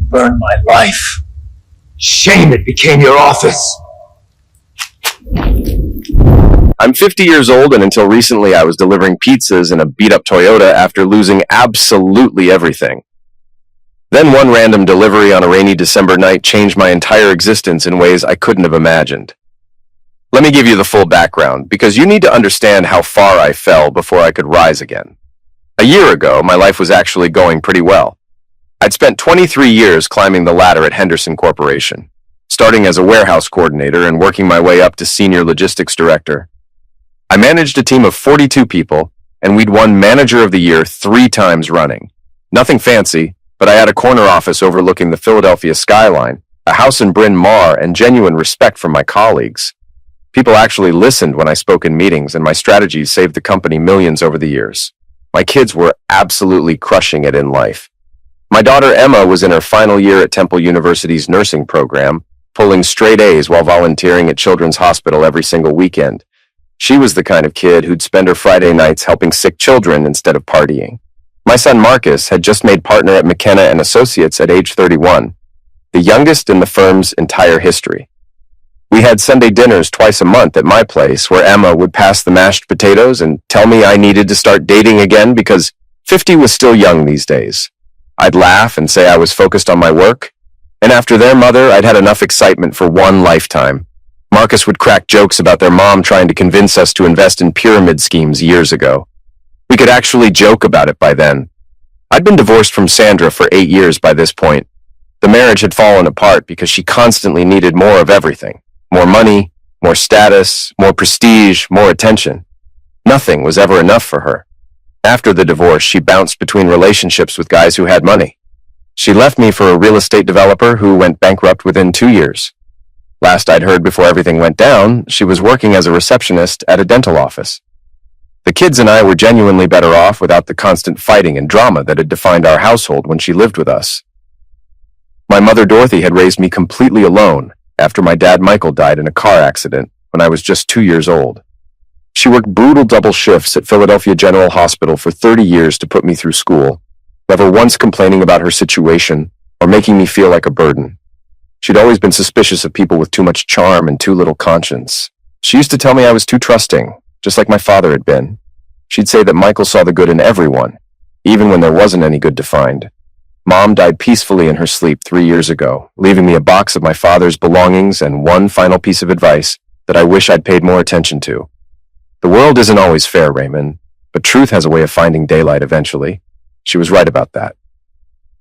burned my life. Shame it became your office. I'm 50 years old, and until recently I was delivering pizzas in a beat-up Toyota after losing absolutely everything. Then one random delivery on a rainy December night changed my entire existence in ways I couldn't have imagined. Let me give you the full background, because you need to understand how far I fell before I could rise again. A year ago, my life was actually going pretty well. I'd spent 23 years climbing the ladder at Henderson Corporation, starting as a warehouse coordinator and working my way up to senior logistics director. I managed a team of 42 people, and we'd won Manager of the Year 3 times running. Nothing fancy, but I had a corner office overlooking the Philadelphia skyline, a house in Bryn Mawr, and genuine respect from my colleagues. People actually listened when I spoke in meetings, and my strategies saved the company millions over the years. My kids were absolutely crushing it in life. My daughter Emma was in her final year at Temple University's nursing program, pulling straight A's while volunteering at Children's Hospital every single weekend. She was the kind of kid who'd spend her Friday nights helping sick children instead of partying. My son Marcus had just made partner at McKenna and Associates at age 31, the youngest in the firm's entire history. We had Sunday dinners twice a month at my place, where Emma would pass the mashed potatoes and tell me I needed to start dating again because 50 was still young these days. I'd laugh and say I was focused on my work, and after their mother, I'd had enough excitement for one lifetime. Marcus would crack jokes about their mom trying to convince us to invest in pyramid schemes years ago. We could actually joke about it by then. I'd been divorced from Sandra for 8 years by this point. The marriage had fallen apart because she constantly needed more of everything. More money, more status, more prestige, more attention. Nothing was ever enough for her. After the divorce, she bounced between relationships with guys who had money. She left me for a real estate developer who went bankrupt within 2 years. Last I'd heard before everything went down, she was working as a receptionist at a dental office. The kids and I were genuinely better off without the constant fighting and drama that had defined our household when she lived with us. My mother Dorothy had raised me completely alone after my dad Michael died in a car accident when I was just 2 years old. She worked brutal double shifts at Philadelphia General Hospital for 30 years to put me through school, never once complaining about her situation or making me feel like a burden. She'd always been suspicious of people with too much charm and too little conscience. She used to tell me I was too trusting, just like my father had been. She'd say that Michael saw the good in everyone, even when there wasn't any good to find. Mom died peacefully in her sleep 3 years ago, leaving me a box of my father's belongings and one final piece of advice that I wish I'd paid more attention to. The world isn't always fair, Raymond, but truth has a way of finding daylight eventually. She was right about that.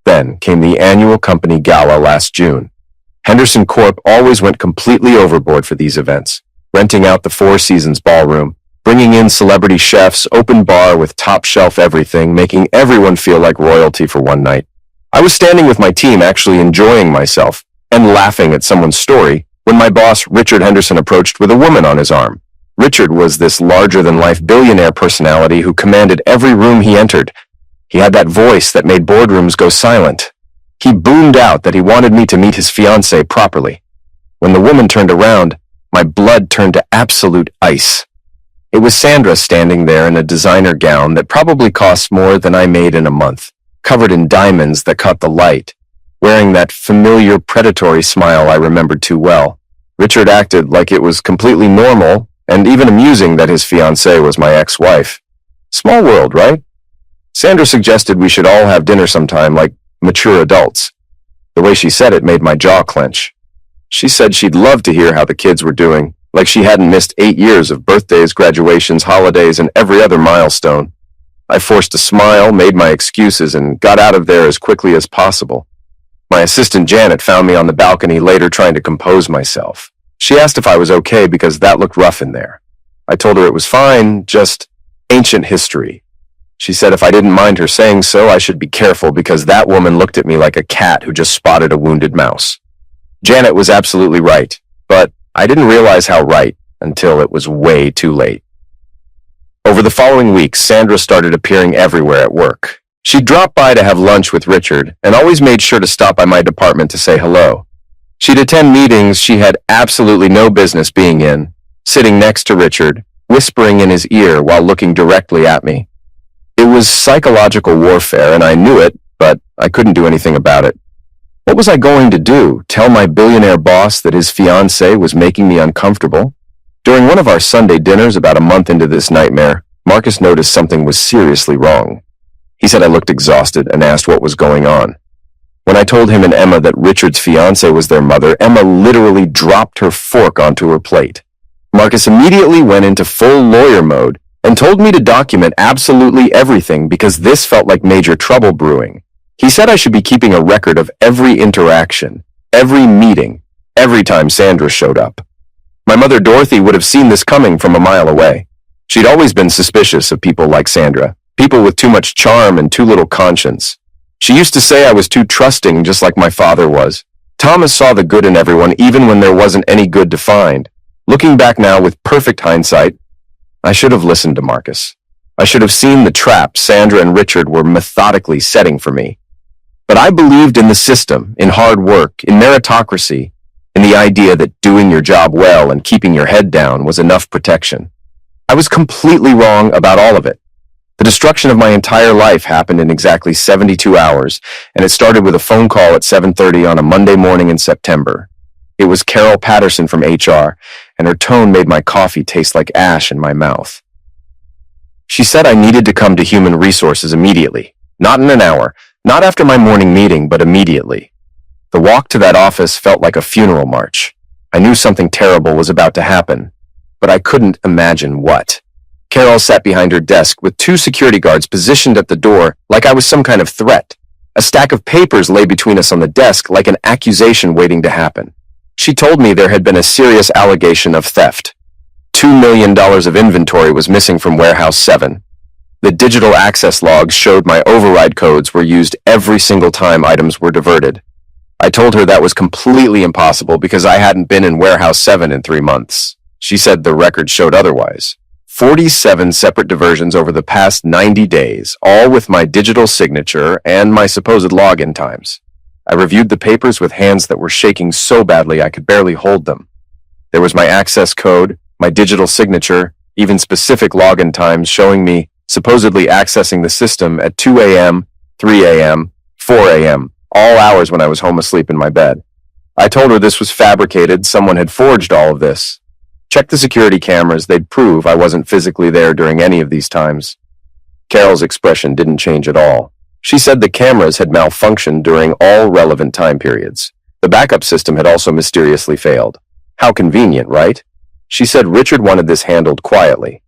Then came the annual company gala last June. Henderson Corp always went completely overboard for these events, renting out the Four Seasons ballroom, bringing in celebrity chefs, open bar with top-shelf everything, making everyone feel like royalty for one night. I was standing with my team actually enjoying myself and laughing at someone's story when my boss, Richard Henderson, approached with a woman on his arm. Richard was this larger-than-life billionaire personality who commanded every room he entered. He had that voice that made boardrooms go silent. He boomed out that he wanted me to meet his fiancée properly. When the woman turned around, my blood turned to absolute ice. It was Sandra standing there in a designer gown that probably cost more than I made in a month, covered in diamonds that caught the light, wearing that familiar predatory smile I remembered too well. Richard acted like it was completely normal and even amusing that his fiancée was my ex-wife. Small world, right? Sandra suggested we should all have dinner sometime like mature adults. The way she said it made my jaw clench. She said she'd love to hear how the kids were doing, like she hadn't missed 8 years of birthdays, graduations, holidays, and every other milestone. I forced a smile, made my excuses, and got out of there as quickly as possible. My assistant Janet found me on the balcony later trying to compose myself. She asked if I was okay because that looked rough in there. I told her it was fine, just ancient history. She said if I didn't mind her saying so, I should be careful because that woman looked at me like a cat who just spotted a wounded mouse. Janet was absolutely right, but I didn't realize how right until it was way too late. Over the following weeks, Sandra started appearing everywhere at work. She'd drop by to have lunch with Richard and always made sure to stop by my department to say hello. She'd attend meetings she had absolutely no business being in, sitting next to Richard, whispering in his ear while looking directly at me. It was psychological warfare, and I knew it, but I couldn't do anything about it. What was I going to do? Tell my billionaire boss that his fiancée was making me uncomfortable? During one of our Sunday dinners about a month into this nightmare, Marcus noticed something was seriously wrong. He said I looked exhausted and asked what was going on. When I told him and Emma that Richard's fiancée was their mother, Emma literally dropped her fork onto her plate. Marcus immediately went into full lawyer mode and told me to document absolutely everything because this felt like major trouble brewing. He said I should be keeping a record of every interaction, every meeting, every time Sandra showed up. My mother Dorothy would have seen this coming from a mile away. She'd always been suspicious of people like Sandra, people with too much charm and too little conscience. She used to say I was too trusting, just like my father was. Thomas saw the good in everyone even when there wasn't any good to find. Looking back now with perfect hindsight, I should have listened to Marcus. I should have seen the trap Sandra and Richard were methodically setting for me. But I believed in the system, in hard work, in meritocracy, in the idea that doing your job well and keeping your head down was enough protection. I was completely wrong about all of it. The destruction of my entire life happened in exactly 72 hours, and it started with a phone call at 7:30 on a Monday morning in September. It was Carol Patterson from HR, and her tone made my coffee taste like ash in my mouth. She said I needed to come to Human Resources immediately, not in an hour, not after my morning meeting, but immediately. The walk to that office felt like a funeral march. I knew something terrible was about to happen, but I couldn't imagine what. Carol sat behind her desk with 2 security guards positioned at the door like I was some kind of threat. A stack of papers lay between us on the desk like an accusation waiting to happen. She told me there had been a serious allegation of theft. $2 million of inventory was missing from Warehouse 7. The digital access logs showed my override codes were used every single time items were diverted. I told her that was completely impossible because I hadn't been in Warehouse 7 in 3 months. She said the record showed otherwise. 47 separate diversions over the past 90 days, all with my digital signature and my supposed login times. I reviewed the papers with hands that were shaking so badly I could barely hold them. There was my access code, my digital signature, even specific login times showing me supposedly accessing the system at 2 a.m., 3 a.m., 4 a.m., all hours when I was home asleep in my bed. I told her this was fabricated, someone had forged all of this. Check the security cameras, they'd prove I wasn't physically there during any of these times. Carol's expression didn't change at all. She said the cameras had malfunctioned during all relevant time periods. The backup system had also mysteriously failed. How convenient, right? She said Richard wanted this handled quietly.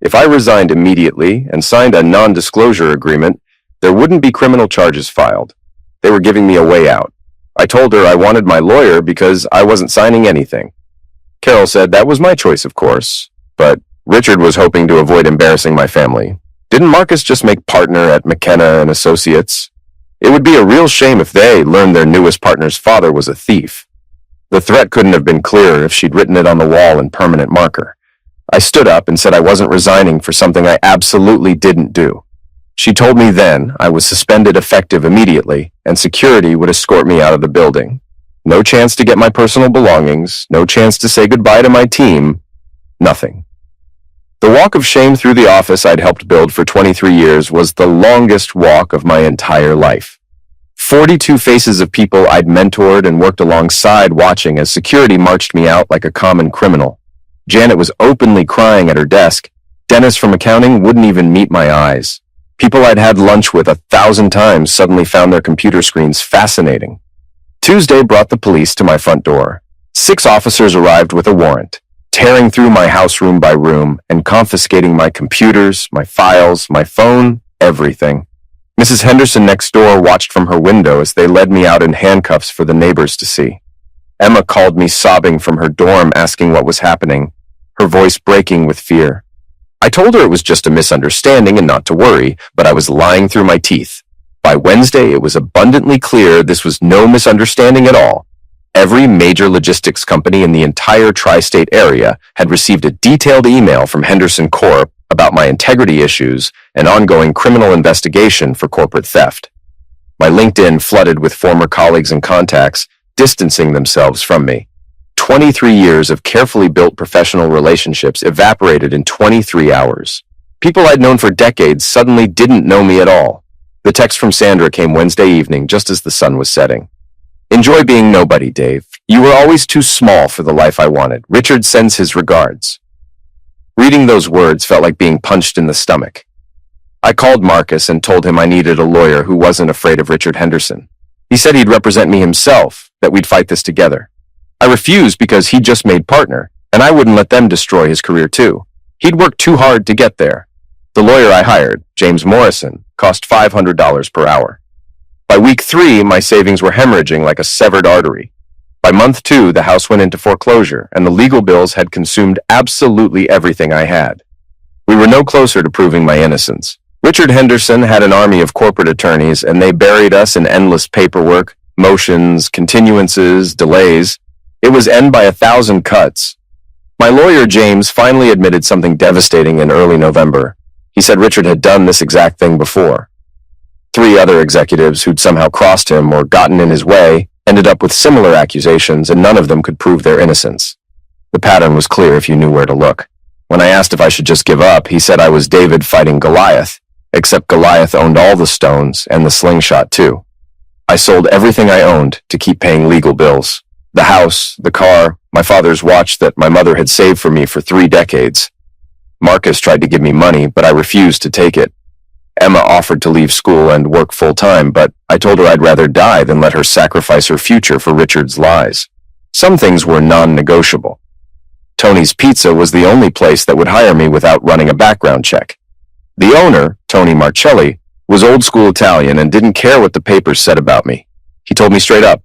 If I resigned immediately and signed a non-disclosure agreement, there wouldn't be criminal charges filed. They were giving me a way out. I told her I wanted my lawyer because I wasn't signing anything. Carol said that was my choice, of course, but Richard was hoping to avoid embarrassing my family. Didn't Marcus just make partner at McKenna and Associates? It would be a real shame if they learned their newest partner's father was a thief. The threat couldn't have been clearer if she'd written it on the wall in permanent marker. I stood up and said I wasn't resigning for something I absolutely didn't do. She told me then I was suspended effective immediately and security would escort me out of the building. No chance to get my personal belongings, no chance to say goodbye to my team, nothing. The walk of shame through the office I'd helped build for 23 years was the longest walk of my entire life. 42 faces of people I'd mentored and worked alongside watching as security marched me out like a common criminal. Janet was openly crying at her desk. Dennis from accounting wouldn't even meet my eyes. People I'd had lunch with 1,000 times suddenly found their computer screens fascinating. Tuesday brought the police to my front door. 6 officers arrived with a warrant, tearing through my house room by room and confiscating my computers, my files, my phone, everything. Mrs. Henderson next door watched from her window as they led me out in handcuffs for the neighbors to see. Emma called me sobbing from her dorm asking what was happening, her voice breaking with fear. I told her it was just a misunderstanding and not to worry, but I was lying through my teeth. By Wednesday, it was abundantly clear this was no misunderstanding at all. Every major logistics company in the entire tri-state area had received a detailed email from Henderson Corp. About my integrity issues and ongoing criminal investigation for corporate theft. My LinkedIn flooded with former colleagues and contacts, distancing themselves from me. 23 years of carefully built professional relationships evaporated in 23 hours. People I'd known for decades suddenly didn't know me at all. The text from Sandra came Wednesday evening just as the sun was setting. Enjoy being nobody, Dave. You were always too small for the life I wanted. Richard sends his regards. Reading those words felt like being punched in the stomach. I called Marcus and told him I needed a lawyer who wasn't afraid of Richard Henderson. He said he'd represent me himself, that we'd fight this together. I refused because he'd just made partner, and I wouldn't let them destroy his career too. He'd worked too hard to get there. The lawyer I hired, James Morrison, cost $500 per hour. By week 3, my savings were hemorrhaging like a severed artery. By month 2, the house went into foreclosure, and the legal bills had consumed absolutely everything I had. We were no closer to proving my innocence. Richard Henderson had an army of corporate attorneys, and they buried us in endless paperwork, motions, continuances, delays. It was end by 1,000 cuts. My lawyer, James, finally admitted something devastating in early November. He said Richard had done this exact thing before. 3 other executives who'd somehow crossed him or gotten in his way ended up with similar accusations, and none of them could prove their innocence. The pattern was clear if you knew where to look. When I asked if I should just give up, he said I was David fighting Goliath, except Goliath owned all the stones and the slingshot too. I sold everything I owned to keep paying legal bills. The house, the car, my father's watch that my mother had saved for me for 3 decades. Marcus tried to give me money, but I refused to take it. Emma offered to leave school and work full-time, but I told her I'd rather die than let her sacrifice her future for Richard's lies. Some things were non-negotiable. Tony's Pizza was the only place that would hire me without running a background check. The owner, Tony Marcelli, was old-school Italian and didn't care what the papers said about me. He told me straight up,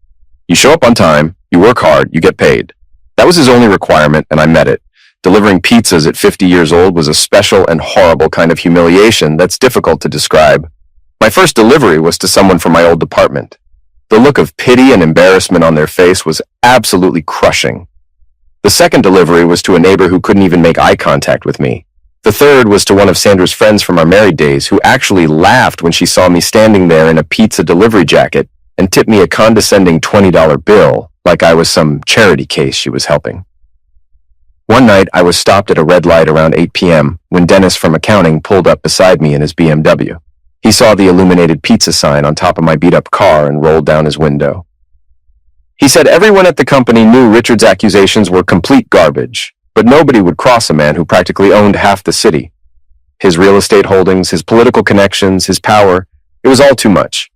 "You show up on time, you work hard, you get paid." That was his only requirement, and I met it. Delivering pizzas at 50 years old was a special and horrible kind of humiliation that's difficult to describe. My first delivery was to someone from my old department. The look of pity and embarrassment on their face was absolutely crushing. The second delivery was to a neighbor who couldn't even make eye contact with me. The third was to one of Sandra's friends from our married days who actually laughed when she saw me standing there in a pizza delivery jacket and tipped me a condescending $20 bill like I was some charity case she was helping. One night, I was stopped at a red light around 8 p.m. when Dennis from accounting pulled up beside me in his BMW. He saw the illuminated pizza sign on top of my beat-up car and rolled down his window. He said everyone at the company knew Richard's accusations were complete garbage, but nobody would cross a man who practically owned half the city. His real estate holdings, his political connections, his power, it was all too much.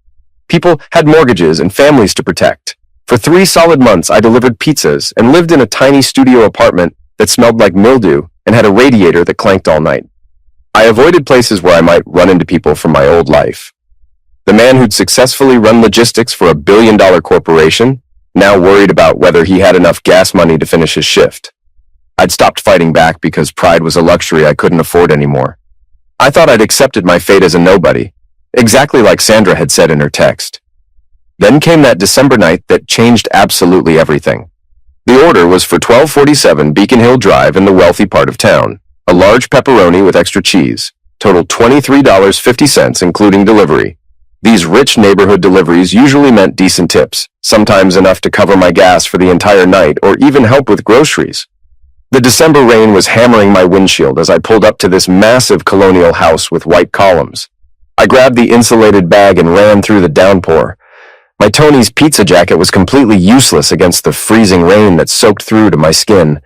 People had mortgages and families to protect. For 3 solid months, I delivered pizzas and lived in a tiny studio apartment that smelled like mildew and had a radiator that clanked all night. I avoided places where I might run into people from my old life. The man who'd successfully run logistics for $1 billion corporation now worried about whether he had enough gas money to finish his shift. I'd stopped fighting back because pride was a luxury I couldn't afford anymore. I thought I'd accepted my fate as a nobody, exactly like Sandra had said in her text. Then came that December night that changed absolutely everything. The order was for 1247 Beacon Hill Drive in the wealthy part of town. A large pepperoni with extra cheese. Totaled $23.50 including delivery. These rich neighborhood deliveries usually meant decent tips, sometimes enough to cover my gas for the entire night or even help with groceries. The December rain was hammering my windshield as I pulled up to this massive colonial house with white columns. I grabbed the insulated bag and ran through the downpour. My Tony's Pizza jacket was completely useless against the freezing rain that soaked through to my skin.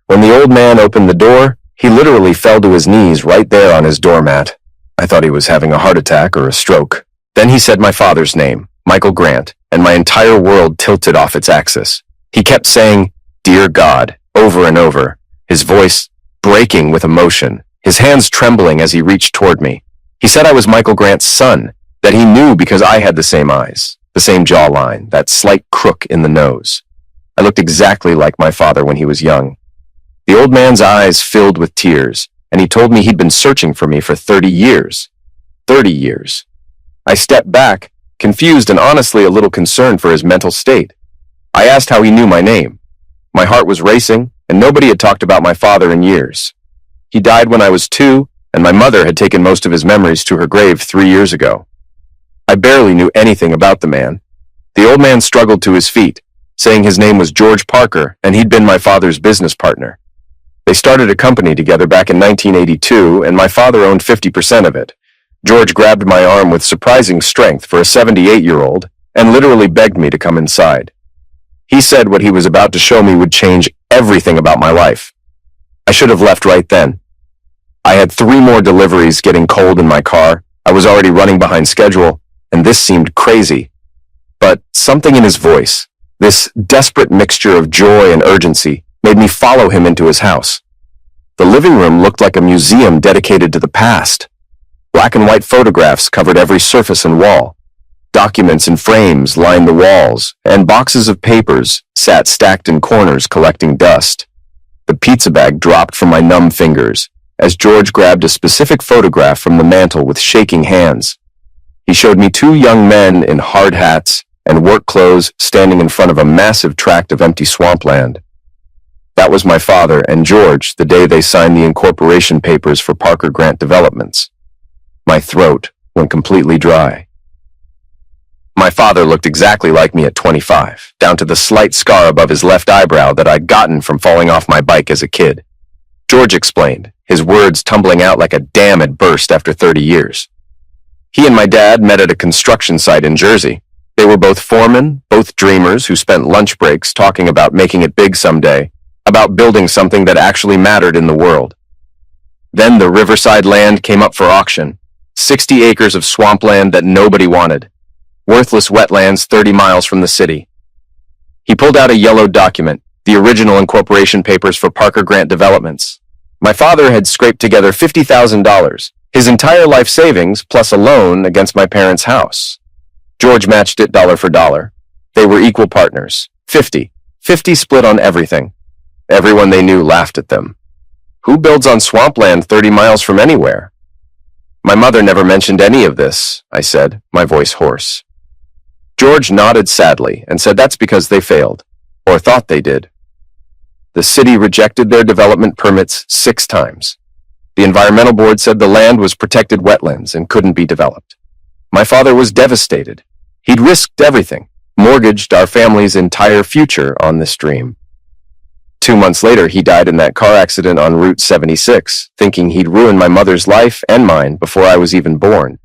When the old man opened the door, he literally fell to his knees right there on his doormat. I thought he was having a heart attack or a stroke. Then he said my father's name, Michael Grant, and my entire world tilted off its axis. He kept saying, "Dear God," over and over, his voice breaking with emotion, his hands trembling as he reached toward me. He said I was Michael Grant's son, that he knew because I had the same eyes, the same jawline, that slight crook in the nose. I looked exactly like my father when he was young. The old man's eyes filled with tears, and he told me he'd been searching for me for 30 years. 30 years. I stepped back, confused and honestly a little concerned for his mental state. I asked how he knew my name. My heart was racing, and nobody had talked about my father in years. He died when I was 2, and my mother had taken most of his memories to her grave 3 years ago. I barely knew anything about the man. The old man struggled to his feet, saying his name was George Parker, and he'd been my father's business partner. They started a company together back in 1982, and my father owned 50% of it. George grabbed my arm with surprising strength for a 78-year-old, and literally begged me to come inside. He said what he was about to show me would change everything about my life. I should have left right then. I had 3 more deliveries getting cold in my car. I was already running behind schedule, and this seemed crazy. But something in his voice, this desperate mixture of joy and urgency, made me follow him into his house. The living room looked like a museum dedicated to the past. Black and white photographs covered every surface and wall. Documents in frames lined the walls, and boxes of papers sat stacked in corners collecting dust. The pizza bag dropped from my numb fingers as George grabbed a specific photograph from the mantel with shaking hands. He showed me 2 young men in hard hats and work clothes standing in front of a massive tract of empty swampland. That was my father and George the day they signed the incorporation papers for Parker Grant Developments. My throat went completely dry. My father looked exactly like me at 25, down to the slight scar above his left eyebrow that I'd gotten from falling off my bike as a kid. George explained, his words tumbling out like a dam had burst after 30 years. He and my dad met at a construction site in Jersey. They were both foremen, both dreamers who spent lunch breaks talking about making it big someday, about building something that actually mattered in the world. Then the riverside land came up for auction, 60 acres of swampland that nobody wanted, worthless wetlands 30 miles from the city. He pulled out a yellowed document, the original incorporation papers for Parker Grant Developments. My father had scraped together $50,000, his entire life savings plus a loan against my parents' house. George matched it dollar for dollar. They were equal partners, 50 split on everything. Everyone they knew laughed at them. Who builds on swampland 30 miles from anywhere? My mother never mentioned any of this, I said, my voice hoarse. George nodded sadly and said that's because they failed, or thought they did. The city rejected their development permits 6 times. The environmental board said the land was protected wetlands and couldn't be developed. My father was devastated. He'd risked everything, mortgaged our family's entire future on this dream. 2 months later, he died in that car accident on Route 76, thinking he'd ruin my mother's life and mine before I was even born.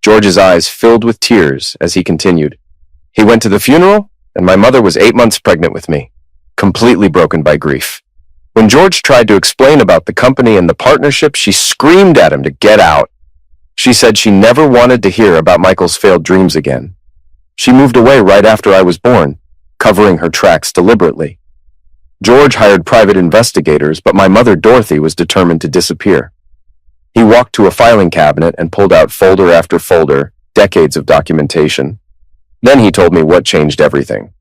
George's eyes filled with tears as he continued. He went to the funeral, and my mother was 8 months pregnant with me, completely broken by grief. When George tried to explain about the company and the partnership, she screamed at him to get out. She said she never wanted to hear about Michael's failed dreams again. She moved away right after I was born, covering her tracks deliberately. George hired private investigators, but my mother, Dorothy, was determined to disappear. He walked to a filing cabinet and pulled out folder after folder, decades of documentation. Then he told me what changed everything.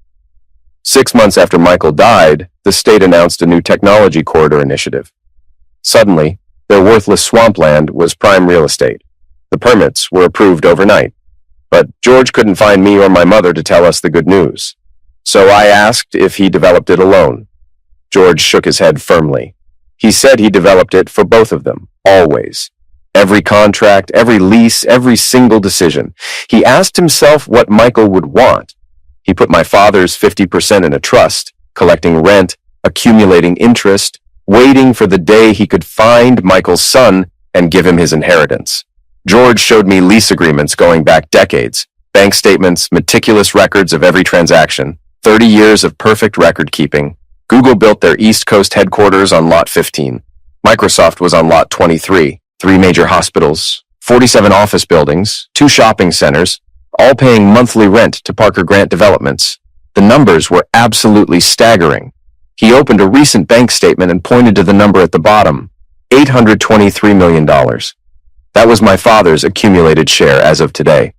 6 months after Michael died, the state announced a new technology corridor initiative. Suddenly, their worthless swampland was prime real estate. The permits were approved overnight. But George couldn't find me or my mother to tell us the good news. So I asked if he developed it alone. George shook his head firmly. He said he developed it for both of them, always. Every contract, every lease, every single decision. He asked himself what Michael would want. He put my father's 50% in a trust, collecting rent, accumulating interest, waiting for the day he could find Michael's son and give him his inheritance. George showed me lease agreements going back decades, bank statements, meticulous records of every transaction, 30 years of perfect record keeping. Google built their East Coast headquarters on Lot 15. Microsoft was on Lot 23, 3 major hospitals, 47 office buildings, 2 shopping centers, all paying monthly rent to Parker Grant Developments. The numbers were absolutely staggering. He opened a recent bank statement and pointed to the number at the bottom, $823 million. That was my father's accumulated share as of today.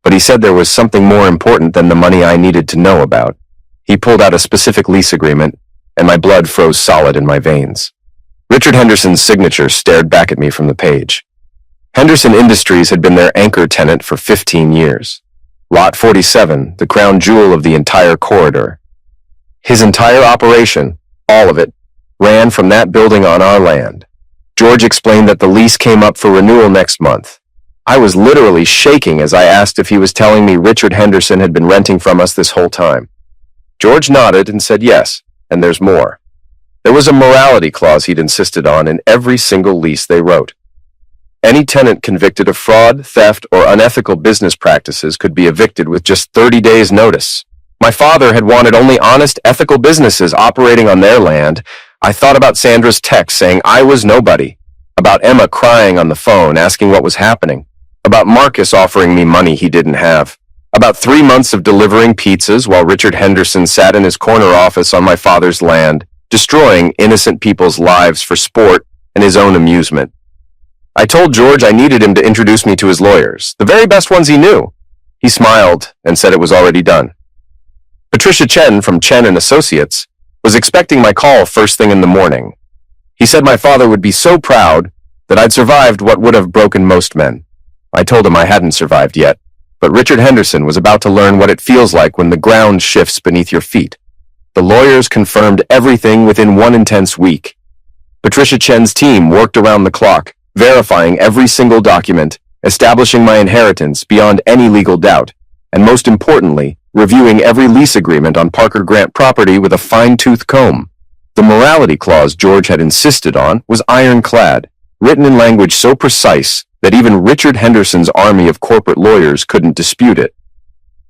But he said there was something more important than the money I needed to know about. He pulled out a specific lease agreement, and my blood froze solid in my veins. Richard Henderson's signature stared back at me from the page. Henderson Industries had been their anchor tenant for 15 years. Lot 47, the crown jewel of the entire corridor. His entire operation, all of it, ran from that building on our land. George explained that the lease came up for renewal next month. I was literally shaking as I asked if he was telling me Richard Henderson had been renting from us this whole time. George nodded and said yes, and there's more. There was a morality clause he'd insisted on in every single lease they wrote. Any tenant convicted of fraud, theft, or unethical business practices could be evicted with just 30 days' notice. My father had wanted only honest, ethical businesses operating on their land. I thought about Sandra's text saying I was nobody, about Emma crying on the phone asking what was happening, about Marcus offering me money he didn't have, about 3 months of delivering pizzas while Richard Henderson sat in his corner office on my father's land, destroying innocent people's lives for sport and his own amusement. I told George I needed him to introduce me to his lawyers, the very best ones he knew. He smiled and said it was already done. Patricia Chen from Chen & Associates was expecting my call first thing in the morning. He said my father would be so proud that I'd survived what would have broken most men. I told him I hadn't survived yet, but Richard Henderson was about to learn what it feels like when the ground shifts beneath your feet. The lawyers confirmed everything within one intense week. Patricia Chen's team worked around the clock, verifying every single document, establishing my inheritance beyond any legal doubt, and most importantly, reviewing every lease agreement on Parker Grant property with a fine-tooth comb. The morality clause George had insisted on was ironclad, written in language so precise that even Richard Henderson's army of corporate lawyers couldn't dispute it.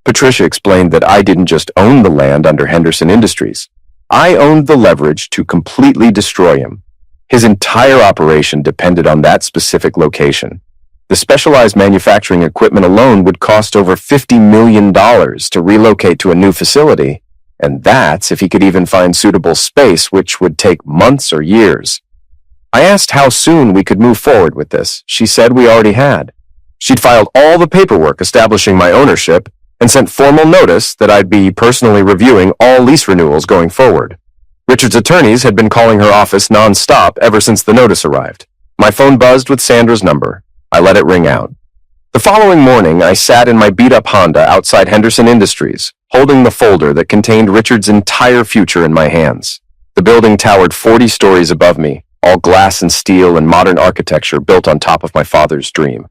Patricia explained that I didn't just own the land under Henderson Industries. I owned the leverage to completely destroy him. His entire operation depended on that specific location. The specialized manufacturing equipment alone would cost over $50 million to relocate to a new facility, and that's if he could even find suitable space, which would take months or years. I asked how soon we could move forward with this. She said we already had. She'd filed all the paperwork establishing my ownership and sent formal notice that I'd be personally reviewing all lease renewals going forward. Richard's attorneys had been calling her office non-stop ever since the notice arrived. My phone buzzed with Sandra's number. I let it ring out. The following morning, I sat in my beat-up Honda outside Henderson Industries, holding the folder that contained Richard's entire future in my hands. The building towered 40 stories above me, all glass and steel and modern architecture built on top of my father's dream.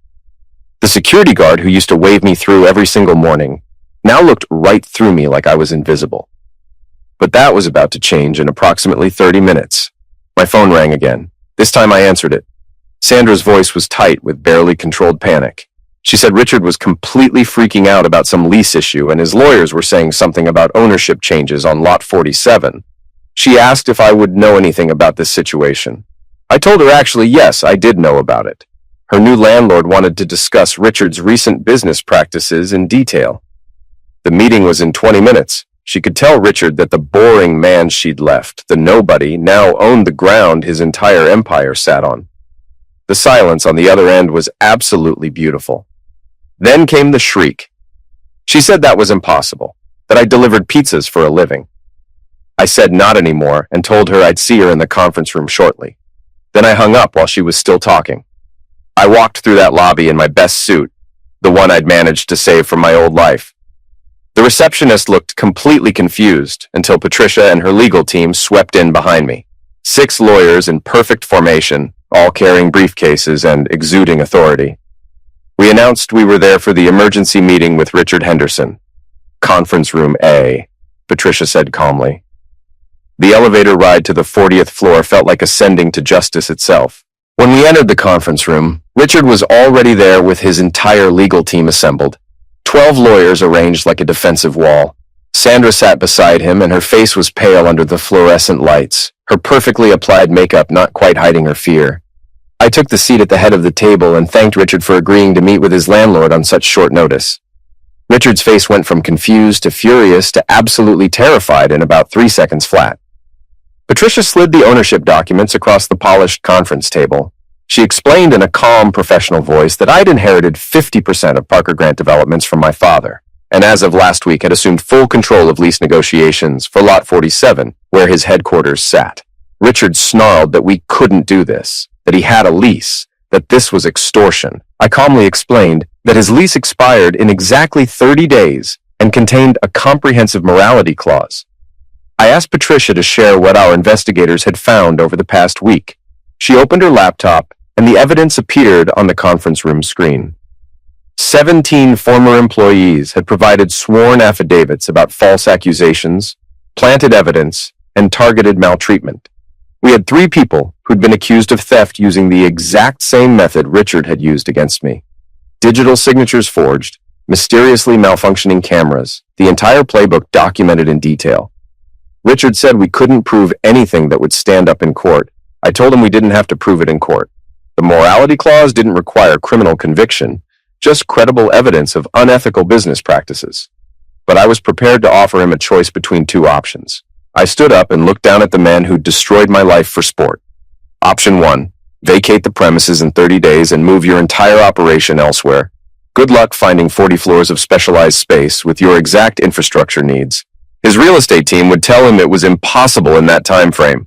The security guard who used to wave me through every single morning now looked right through me like I was invisible. But that was about to change in approximately 30 minutes. My phone rang again. This time I answered it. Sandra's voice was tight with barely controlled panic. She said Richard was completely freaking out about some lease issue and his lawyers were saying something about ownership changes on Lot 47. She asked if I would know anything about this situation. I told her actually yes, I did know about it. Her new landlord wanted to discuss Richard's recent business practices in detail. The meeting was in 20 minutes. She could tell Richard that the boring man she'd left, the nobody, now owned the ground his entire empire sat on. The silence on the other end was absolutely beautiful. Then came the shriek. She said that was impossible, that I delivered pizzas for a living. I said not anymore and told her I'd see her in the conference room shortly. Then I hung up while she was still talking. I walked through that lobby in my best suit, the one I'd managed to save from my old life. The receptionist looked completely confused until Patricia and her legal team swept in behind me. 6 lawyers in perfect formation, all carrying briefcases and exuding authority. We announced we were there for the emergency meeting with Richard Henderson. Conference room A, Patricia said calmly. The elevator ride to the 40th floor felt like ascending to justice itself. When we entered the conference room, Richard was already there with his entire legal team assembled. 12 lawyers arranged like a defensive wall. Sandra sat beside him and her face was pale under the fluorescent lights, her perfectly applied makeup not quite hiding her fear. I took the seat at the head of the table and thanked Richard for agreeing to meet with his landlord on such short notice. Richard's face went from confused to furious to absolutely terrified in about 3 seconds flat. Patricia slid the ownership documents across the polished conference table. She explained in a calm, professional voice that I'd inherited 50% of Parker Grant Developments from my father, and as of last week had assumed full control of lease negotiations for Lot 47, where his headquarters sat. Richard snarled that we couldn't do this, that he had a lease, that this was extortion. I calmly explained that his lease expired in exactly 30 days and contained a comprehensive morality clause. I asked Patricia to share what our investigators had found over the past week. She opened her laptop, and the evidence appeared on the conference room screen. 17 former employees had provided sworn affidavits about false accusations, planted evidence, and targeted maltreatment. We had 3 people who'd been accused of theft using the exact same method Richard had used against me. Digital signatures forged, mysteriously malfunctioning cameras, the entire playbook documented in detail. Richard said we couldn't prove anything that would stand up in court. I told him we didn't have to prove it in court. The morality clause didn't require criminal conviction, just credible evidence of unethical business practices. But I was prepared to offer him a choice between 2 options. I stood up and looked down at the man who'd destroyed my life for sport. Option 1, vacate the premises in 30 days and move your entire operation elsewhere. Good luck finding 40 floors of specialized space with your exact infrastructure needs. His real estate team would tell him it was impossible in that time frame.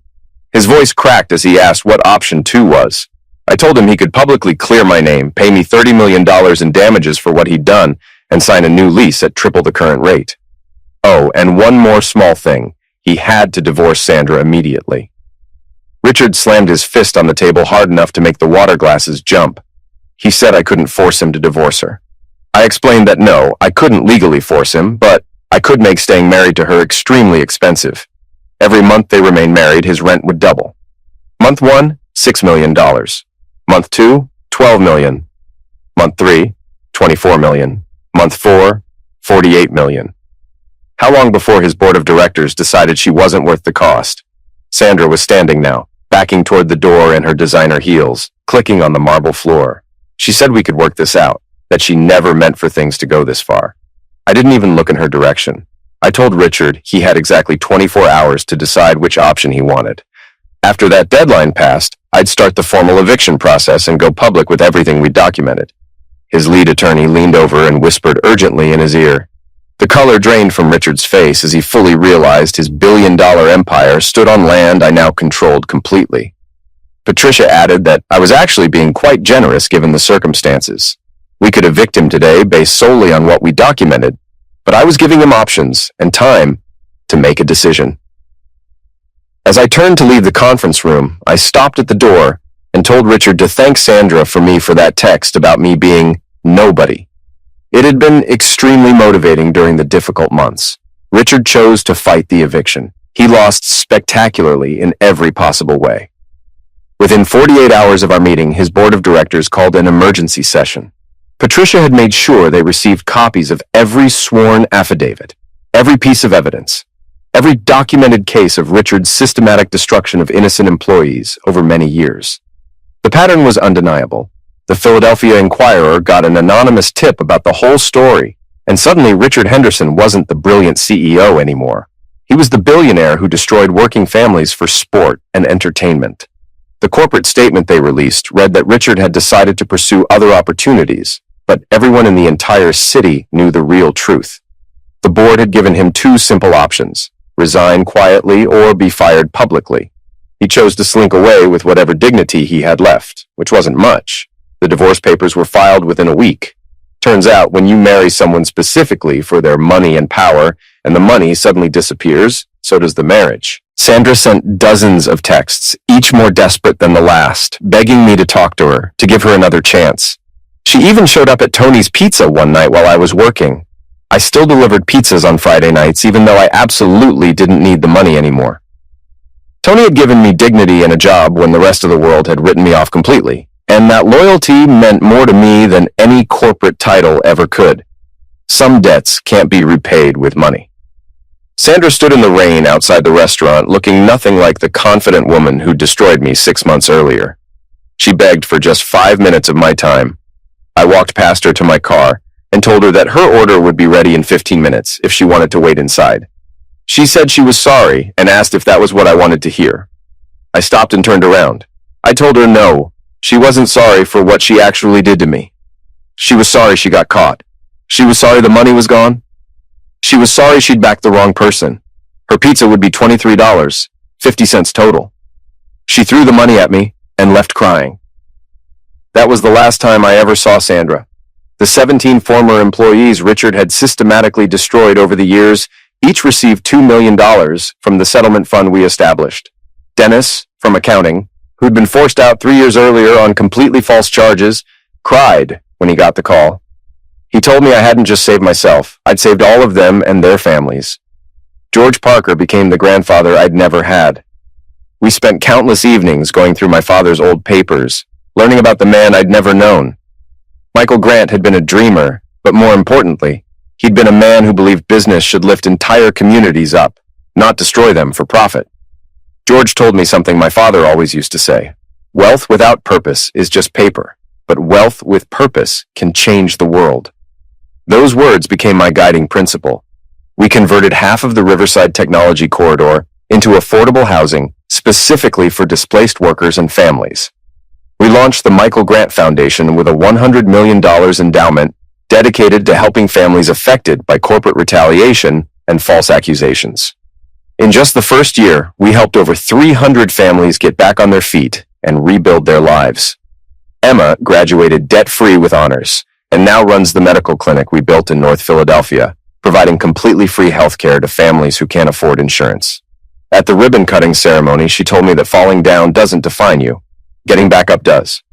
His voice cracked as he asked what option 2 was. I told him he could publicly clear my name, pay me $30 million in damages for what he'd done, and sign a new lease at triple the current rate. Oh, and one more small thing. He had to divorce Sandra immediately. Richard slammed his fist on the table hard enough to make the water glasses jump. He said I couldn't force him to divorce her. I explained that no, I couldn't legally force him, but I could make staying married to her extremely expensive. Every month they remained married, his rent would double. Month 1, $6 million. Month 2, $12 million. Month 3, $24 million. Month 4, $48 million. How long before his board of directors decided she wasn't worth the cost? Sandra was standing now, backing toward the door in her designer heels, clicking on the marble floor. She said we could work this out, that she never meant for things to go this far. I didn't even look in her direction. I told Richard he had exactly 24 hours to decide which option he wanted. After that deadline passed, I'd start the formal eviction process and go public with everything we documented. His lead attorney leaned over and whispered urgently in his ear. The color drained from Richard's face as he fully realized his billion-dollar empire stood on land I now controlled completely. Patricia added that I was actually being quite generous given the circumstances. We could evict him today based solely on what we documented, but I was giving him options and time to make a decision. As I turned to leave the conference room, I stopped at the door and told Richard to thank Sandra for that text about me being nobody. It had been extremely motivating during the difficult months. Richard chose to fight the eviction. He lost spectacularly in every possible way. Within 48 hours of our meeting, his board of directors called an emergency session. Patricia had made sure they received copies of every sworn affidavit, every piece of evidence, every documented case of Richard's systematic destruction of innocent employees over many years. The pattern was undeniable. The Philadelphia Inquirer got an anonymous tip about the whole story, and suddenly Richard Henderson wasn't the brilliant CEO anymore. He was the billionaire who destroyed working families for sport and entertainment. The corporate statement they released read that Richard had decided to pursue other opportunities, but everyone in the entire city knew the real truth. The board had given him 2 simple options: resign quietly or be fired publicly. He chose to slink away with whatever dignity he had left, which wasn't much. The divorce papers were filed within a week. Turns out, when you marry someone specifically for their money and power, and the money suddenly disappears, so does the marriage. Sandra sent dozens of texts, each more desperate than the last, begging me to talk to her, to give her another chance. She even showed up at Tony's Pizza one night while I was working. I still delivered pizzas on Friday nights, even though I absolutely didn't need the money anymore. Tony had given me dignity and a job when the rest of the world had written me off completely, and that loyalty meant more to me than any corporate title ever could. Some debts can't be repaid with money. Sandra stood in the rain outside the restaurant, looking nothing like the confident woman who destroyed me 6 months earlier. She begged for just 5 minutes of my time. I walked past her to my car and told her that her order would be ready in 15 minutes if she wanted to wait inside. She said she was sorry and asked if that was what I wanted to hear. I stopped and turned around. I told her no. She wasn't sorry for what she actually did to me. She was sorry she got caught. She was sorry the money was gone. She was sorry she'd backed the wrong person. Her pizza would be $23, 50 cents total. She threw the money at me and left crying. That was the last time I ever saw Sandra. The 17 former employees Richard had systematically destroyed over the years each received $2 million from the settlement fund we established. Dennis, from accounting, who'd been forced out 3 years earlier on completely false charges, cried when he got the call. He told me I hadn't just saved myself, I'd saved all of them and their families. George Parker became the grandfather I'd never had. We spent countless evenings going through my father's old papers, learning about the man I'd never known. Michael Grant had been a dreamer, but more importantly, he'd been a man who believed business should lift entire communities up, not destroy them for profit. George told me something my father always used to say. Wealth without purpose is just paper, but wealth with purpose can change the world. Those words became my guiding principle. We converted half of the Riverside Technology Corridor into affordable housing specifically for displaced workers and families. We launched the Michael Grant Foundation with a $100 million endowment dedicated to helping families affected by corporate retaliation and false accusations. In just the first year, we helped over 300 families get back on their feet and rebuild their lives. Emma graduated debt-free with honors and now runs the medical clinic we built in North Philadelphia, providing completely free healthcare to families who can't afford insurance. At the ribbon-cutting ceremony, she told me that falling down doesn't define you. Getting back up does.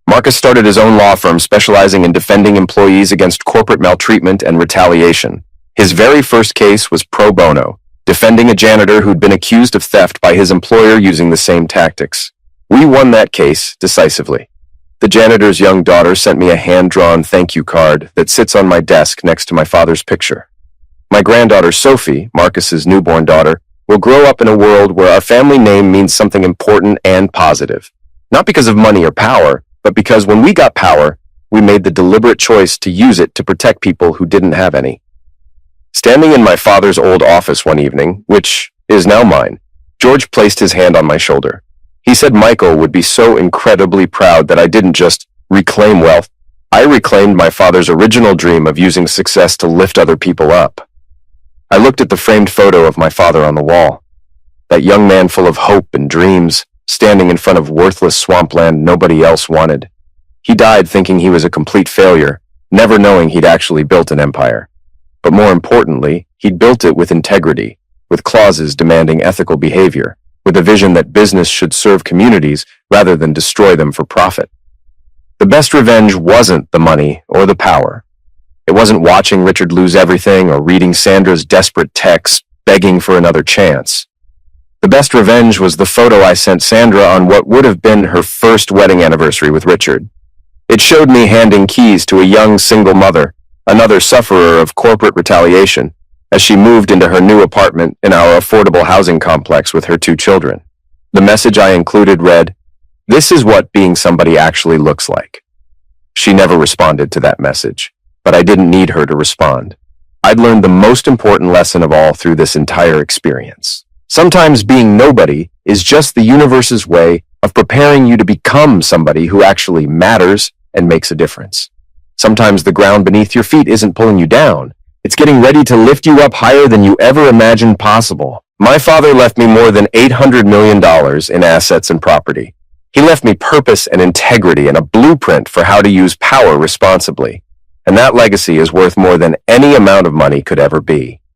Marcus started his own law firm specializing in defending employees against corporate maltreatment and retaliation. His very first case was pro bono, defending a janitor who'd been accused of theft by his employer using the same tactics. We won that case decisively. The janitor's young daughter sent me a hand-drawn thank you card that sits on my desk next to my father's picture. My granddaughter Sophie, Marcus's newborn daughter, will grow up in a world where our family name means something important and positive. Not because of money or power, but because when we got power, we made the deliberate choice to use it to protect people who didn't have any. Standing in my father's old office one evening, which is now mine, George placed his hand on my shoulder. He said Michael would be so incredibly proud that I didn't just reclaim wealth. I reclaimed my father's original dream of using success to lift other people up. I looked at the framed photo of my father on the wall. That young man full of hope and dreams, standing in front of worthless swampland nobody else wanted. He died thinking he was a complete failure, never knowing he'd actually built an empire. But more importantly, he'd built it with integrity, with clauses demanding ethical behavior, with a vision that business should serve communities rather than destroy them for profit. The best revenge wasn't the money or the power. It wasn't watching Richard lose everything or reading Sandra's desperate texts begging for another chance. The best revenge was the photo I sent Sandra on what would have been her first wedding anniversary with Richard. It showed me handing keys to a young single mother, another sufferer of corporate retaliation, as she moved into her new apartment in our affordable housing complex with her 2 children. The message I included read, "This is what being somebody actually looks like." She never responded to that message, but I didn't need her to respond. I'd learned the most important lesson of all through this entire experience. Sometimes being nobody is just the universe's way of preparing you to become somebody who actually matters and makes a difference. Sometimes the ground beneath your feet isn't pulling you down. It's getting ready to lift you up higher than you ever imagined possible. My father left me more than $800 million in assets and property. He left me purpose and integrity and a blueprint for how to use power responsibly. And that legacy is worth more than any amount of money could ever be.